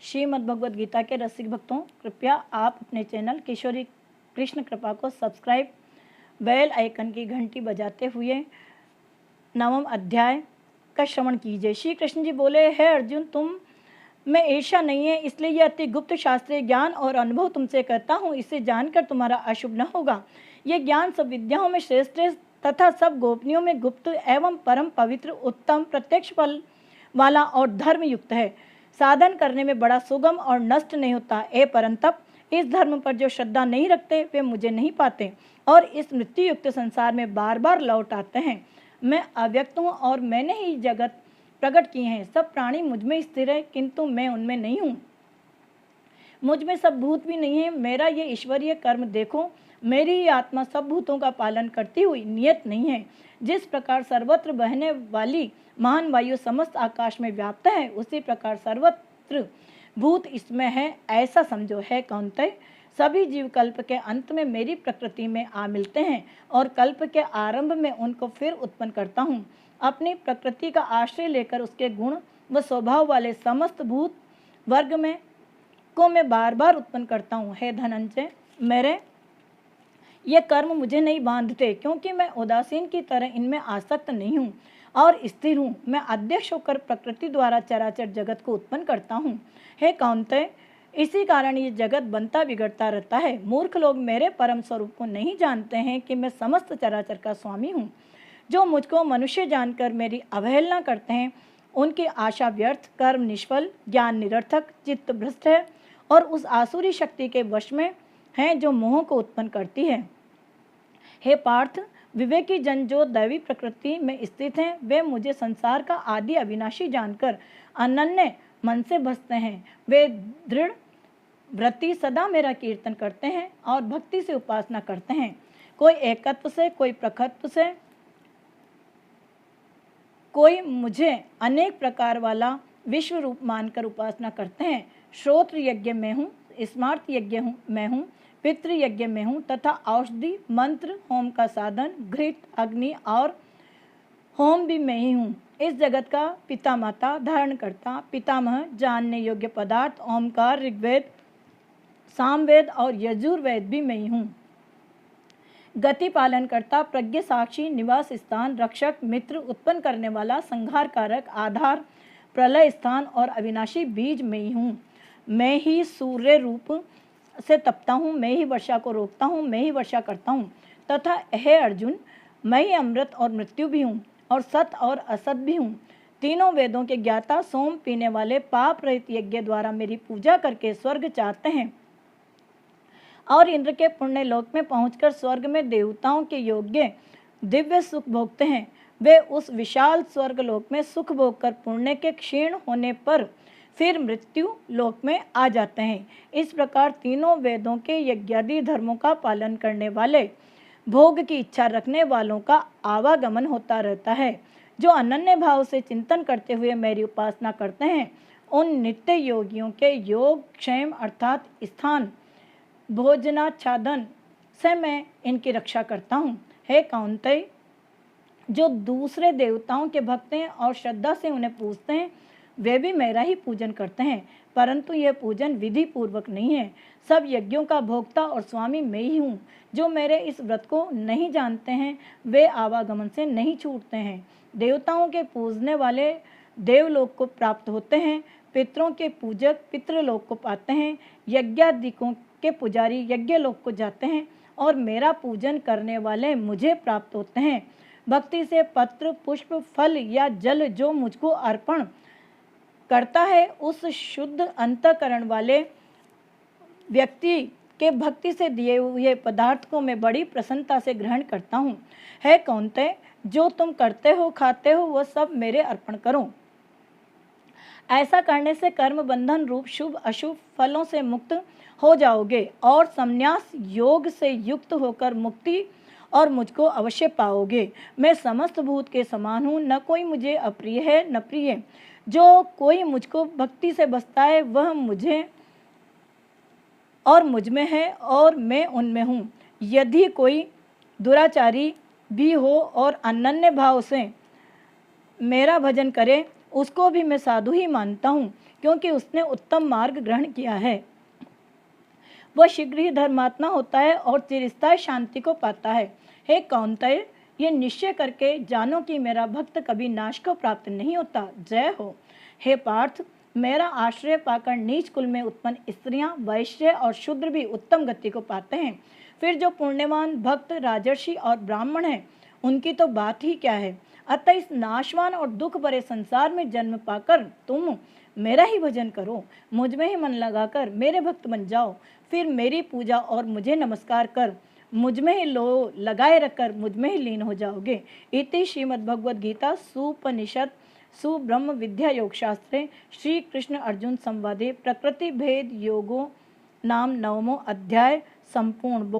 श्रीमद् भगवद गीता के रसिक भक्तों, कृपया आप अपने चैनल किशोरी कृष्ण कृपा को सब्सक्राइब, बेल आइकन की घंटी बजाते हुए 9वें अध्याय का श्रवण कीजिए। श्री कृष्ण जी बोले, है अर्जुन, तुम में ईर्ष्या नहीं है, इसलिए यह अति गुप्त शास्त्रीय ज्ञान और अनुभव तुमसे कहता हूँ। इसे जानकर तुम्हारा अशुभ न होगा। यह ज्ञान सब विद्याओं में श्रेष्ठ तथा सब गोपनीयों में गुप्त एवं परम पवित्र, उत्तम, प्रत्यक्ष फल वाला और धर्म युक्त है। साधन करने में बड़ा सुगम और नष्ट नहीं होता। ए परंतप, इस धर्म पर जो श्रद्धा नहीं रखते वे मुझे नहीं पाते और इस मृत्यु युक्त संसार में बार बार लौट आते हैं। मैं अव्यक्त हूँ और मैंने ही जगत प्रकट किए हैं। सब प्राणी मुझ में स्थिर है, किंतु मैं उनमें नहीं हूँ। मुझ में सब भूत भी नहीं है। मेरा ये ईश्वरीय कर्म देखो, मेरी ही आत्मा सब भूतों का पालन करती हुई नियत नहीं है। जिस प्रकार सर्वत्र बहने वाली महान वायु समस्त आकाश में व्याप्त है, उसी प्रकार सर्वत्र भूत इसमें है, ऐसा समझो। है कौन्तेय, सभी जीव कल्प के अंत में मेरी प्रकृति में आ मिलते हैं और कल्प के आरंभ में उनको फिर उत्पन्न करता हूँ। अपनी प्रकृति का आश्रय लेकर उसके गुण व स्वभाव वाले समस्त भूत वर्ग में को मैं बार बार उत्पन्न करता हूँ। हे धनंजय, मेरे ये कर्म मुझे नहीं बांधते, क्योंकि मैं उदासीन की तरह इनमें आसक्त नहीं हूँ और स्थिर हूँ। मैं अध्यक्ष होकर प्रकृति द्वारा चराचर जगत को उत्पन्न करता हूँ। हे कौन्तेय, इसी कारण ये जगत बनता बिगड़ता रहता है। मूर्ख लोग मेरे परम स्वरूप को नहीं जानते हैं कि मैं समस्त चराचर का स्वामी हूँ। जो मुझको मनुष्य जानकर मेरी अवहेलना करते हैं, उनकी आशा व्यर्थ, कर्म निष्फल, ज्ञान निरर्थक, चित्त भ्रष्ट है और उस आसुरी शक्ति के वश में हैं जो मोह को उत्पन्न करती है। हे पार्थ, विवेकी जन जो दैवी प्रकृति में स्थित हैं, वे मुझे संसार का आदि अविनाशी जानकर अनन्य मन से बसते हैं। वे दृढ़ व्रति सदा मेरा कीर्तन करते हैं और भक्ति से उपासना करते हैं। कोई एकत्व से, कोई प्रखत्व से, कोई मुझे अनेक प्रकार वाला विश्व रूप मानकर उपासना करते हैं। श्रोत्र यज्ञ में हूँ, स्मार्त यज्ञ मैं हूँ, पितृ यज्ञ में हूँ तथा औषधि, मंत्र, होम का साधन, घृत, अग्नि और होम भी मैं ही हूँ। इस जगत का पिता माता, धारणकर्ता, पितामह, जानने योग्य पदार्थ, ओमकार, ऋग्वेद, सामवेद और यजुर्वेद भी मैं ही हूँ। गति पालन करता, प्रज्ञ साक्षी, निवास स्थान, रक्षक, मित्र, उत्पन्न करने वाला, संहार कारक, आधार, प्रलय स्थान और अविनाशी बीज मैं ही हूँ। मैं ही सूर्य रूप से तपता हूँ, मैं ही वर्षा को रोकता हूँ, मैं ही वर्षा करता हूँ तथा हे अर्जुन, मैं ही अमृत और मृत्यु भी हूँ और सत और असत भी हूँ। तीनों वेदों के ज्ञाता, सोम पीने वाले, पाप रहित यज्ञ द्वारा मेरी पूजा करके स्वर्ग चाहते हैं और इंद्र के पुण्य लोक में पहुंचकर स्वर्ग में देवताओं के योग्य दिव्य सुख भोगते हैं। वे उस विशाल स्वर्ग लोक में सुख भोगकर पुण्य के क्षीण होने पर फिर मृत्यु लोक में आ जाते हैं। इस प्रकार तीनों वेदों के यज्ञादि धर्मों का पालन करने वाले, भोग की इच्छा रखने वालों का आवागमन होता रहता है। जो अनन्य भाव से चिंतन करते हुए मेरी उपासना करते हैं, उन नित्य योगियों के योग क्षेम अर्थात स्थान, भोजनाच्छादन से मैं इनकी रक्षा करता हूँ। हे कौन्तेय, जो दूसरे देवताओं के भक्त हैं और श्रद्धा से उन्हें पूजते हैं, वे भी मेरा ही पूजन करते हैं, परंतु यह पूजन विधि पूर्वक नहीं है। सब यज्ञों का भोक्ता और स्वामी मैं ही हूँ। जो मेरे इस व्रत को नहीं जानते हैं, वे आवागमन से नहीं छूटते हैं। देवताओं के पूजने वाले देवलोक को प्राप्त होते हैं, पितरों के पूजक पितृलोक को पाते हैं, यज्ञादिकों के पुजारी यज्ञ लोक को जाते हैं और मेरा पूजन करने वाले मुझे प्राप्त होते हैं। भक्ति से पत्र, पुष्प, फल या जल जो मुझको अर्पण करता है, उस शुद्ध अंतःकरण वाले व्यक्ति के भक्ति से दिए हुए पदार्थ को मैं बड़ी प्रसन्नता से ग्रहण करता हूँ। है कौन्तेय, जो तुम करते हो, खाते हो, वह सब मेरे अर्पण करो। ऐसा करने से कर्म बंधन रूप शुभ अशुभ फलों से मुक्त हो जाओगे और संन्यास योग से युक्त होकर मुक्ति और मुझको अवश्य पाओगे। मैं समस्त भूत के समान हूँ, न कोई मुझे अप्रिय है न प्रिय। जो कोई मुझको भक्ति से बसता है, वह मुझे और मुझ में है और मैं उनमें हूँ। यदि कोई दुराचारी भी हो और अनन्य भाव से मेरा भजन करे, उसको भी मैं साधु ही मानता हूँ, क्योंकि उसने उत्तम मार्ग ग्रहण किया है। वह शीघ्र ही धर्मात्मा होता है और चिरस्थायी शांति को पाता है। हे कौन्तेय, ये निश्चय करके जानो कि मेरा भक्त कभी नाश को प्राप्त नहीं होता। जय हो। हे पार्थ, मेरा आश्रय पाकर नीच कुल में उत्पन्न स्त्रियां, वैश्य और शूद्र भी उत्तम गति को पाते हैं। फिर जो पुण्यवान भक्त, राजर्षि और ब्राह्मण हैं, उनकी तो बात ही क्या है। अतः इस नाशवान और दुख भरे संसार में जन्म पाकर तुम मेरा ही भजन करो, मुझ में ही मन लगाकर मेरे भक्त बन जाओ। फिर मेरी पूजा और मुझे नमस्कार कर मुझ में ही लगाए रखकर मुझ में ही लीन हो जाओगे। इति श्रीमद्भगवद गीता सुपनिषद सुब्रह्म विद्या योग शास्त्रे श्री कृष्ण अर्जुन संवादे प्रकृति भेद योगो नाम 9वां अध्याय संपूर्ण।